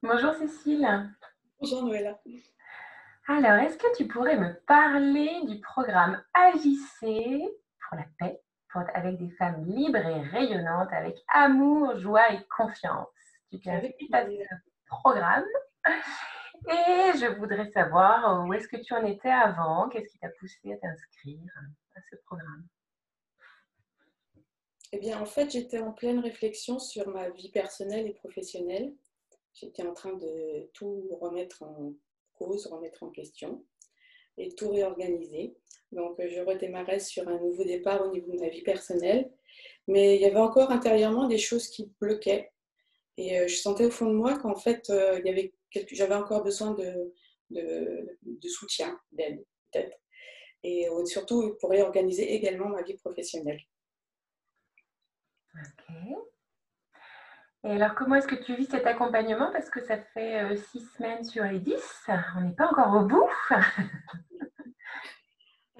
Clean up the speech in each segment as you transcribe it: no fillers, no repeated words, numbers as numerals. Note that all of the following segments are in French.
Bonjour Cécile. Bonjour Noëlla. Alors, est-ce que tu pourrais me parler du programme Agissez pour la paix, avec des femmes libres et rayonnantes, avec amour, joie et confiance? Tu t'es Avec inscrite à plaisir. ce programme et je voudrais savoir où est-ce que tu en étais avant, qu'est-ce qui t'a poussé à t'inscrire à ce programme? Eh bien, en fait, j'étais en pleine réflexion sur ma vie personnelle et professionnelle. J'étais en train de tout remettre en cause, remettre en question et tout réorganiser. Donc, je redémarrais sur un nouveau départ au niveau de ma vie personnelle. Mais il y avait encore intérieurement des choses qui bloquaient. Et je sentais au fond de moi qu'en fait, j'avais encore besoin de soutien, d'aide, peut-être. Et surtout pour réorganiser également ma vie professionnelle. Ok. Et alors, comment est-ce que tu vis cet accompagnement? Parce que ça fait 6 semaines sur les 10. On n'est pas encore au bout.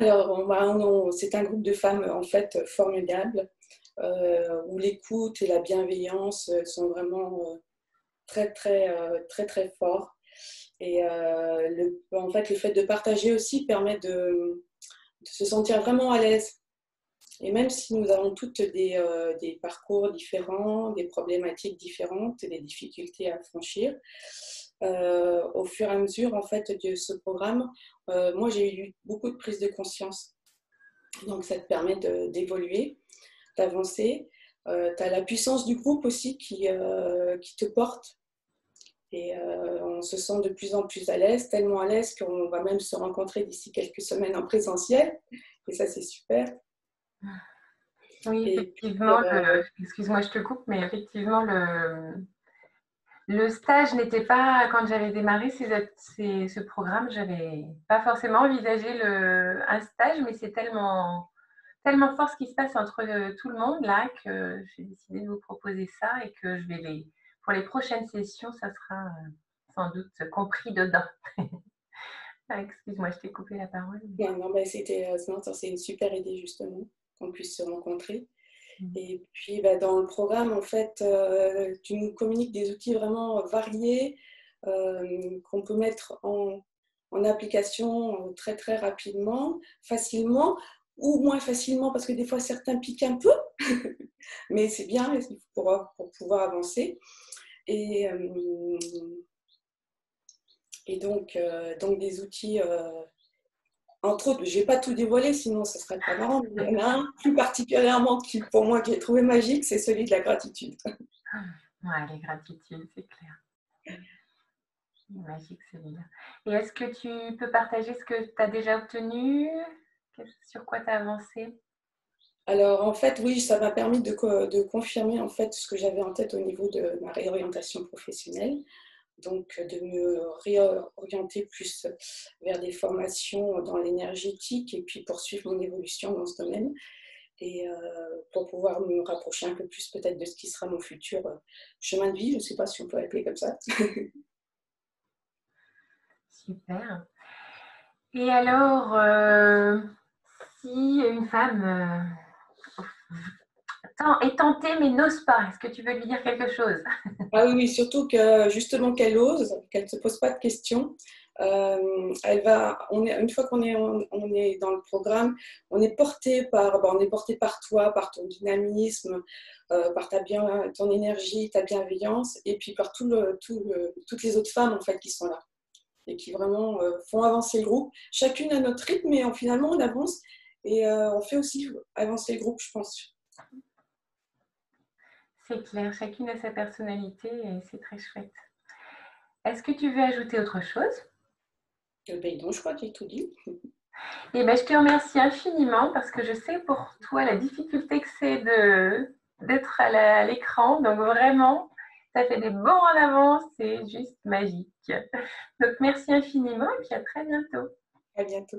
Alors, c'est un groupe de femmes en fait formidable, où l'écoute et la bienveillance sont vraiment très forts. Et en fait, le fait de partager aussi permet de se sentir vraiment à l'aise. Et même si nous avons toutes des parcours différents, des problématiques différentes, des difficultés à franchir, au fur et à mesure en fait de ce programme, moi j'ai eu beaucoup de prise de conscience. Donc ça te permet d'évoluer, d'avancer. Tu as la puissance du groupe aussi qui te porte. Et on se sent de plus en plus à l'aise, tellement à l'aise qu'on va même se rencontrer d'ici quelques semaines en présentiel. Et ça, c'est super. Oui, Et puis, effectivement, excuse-moi, je te coupe, mais effectivement, le stage n'était pas, quand j'avais démarré ce programme, j'avais pas forcément envisagé un stage, mais c'est tellement fort ce qui se passe entre tout le monde là que j'ai décidé de vous proposer ça et que pour les prochaines sessions, ça sera sans doute compris dedans. Ah, excuse-moi, je t'ai coupé la parole. non, non, bah, non, c'est une super idée justement qu'on puisse se rencontrer. Et puis, bah, dans le programme, en fait, tu nous communiques des outils vraiment variés qu'on peut mettre en application très rapidement, facilement ou moins facilement parce que des fois certains piquent un peu, mais c'est bien pour pouvoir avancer. Et, euh, donc des outils, entre autres, je ne vais pas tout dévoiler, sinon ce ne serait pas marrant, mais il y en a un plus particulièrement qui, pour moi, qui est trouvé magique, c'est celui de la gratitude. Ouais, les gratitudes, c'est clair. Magique celui-là. Et est-ce que tu peux partager ce que tu as déjà obtenu? Sur quoi tu as avancé? Alors, en fait, oui, ça m'a permis de confirmer en fait ce que j'avais en tête au niveau de ma réorientation professionnelle. Donc, de me réorienter plus vers des formations dans l'énergétique et puis poursuivre mon évolution dans ce domaine. Et pour pouvoir me rapprocher un peu plus peut-être de ce qui sera mon futur chemin de vie, je ne sais pas si on peut l'appeler comme ça. Super. Et alors, si une femme est tentée mais n'ose pas, est-ce que tu veux lui dire quelque chose? Ah oui, oui, surtout que justement qu'elle ose, qu'elle ne se pose pas de questions. Une fois on est dans le programme, on est porté par toi, par ton dynamisme, par ton énergie, ta bienveillance, et puis par toutes les autres femmes en fait qui sont là et qui vraiment font avancer le groupe. Chacune à notre rythme, mais finalement on avance et on fait aussi avancer le groupe, je pense. C'est clair, chacune a sa personnalité et c'est très chouette. Est-ce que tu veux ajouter autre chose? Ben non, je crois que j'ai tout dit. Eh ben, je te remercie infiniment parce que je sais pour toi la difficulté que c'est d'être à l'écran. Donc vraiment, ça fait des bons en avant, c'est juste magique. Donc merci infiniment et puis à très bientôt. À bientôt.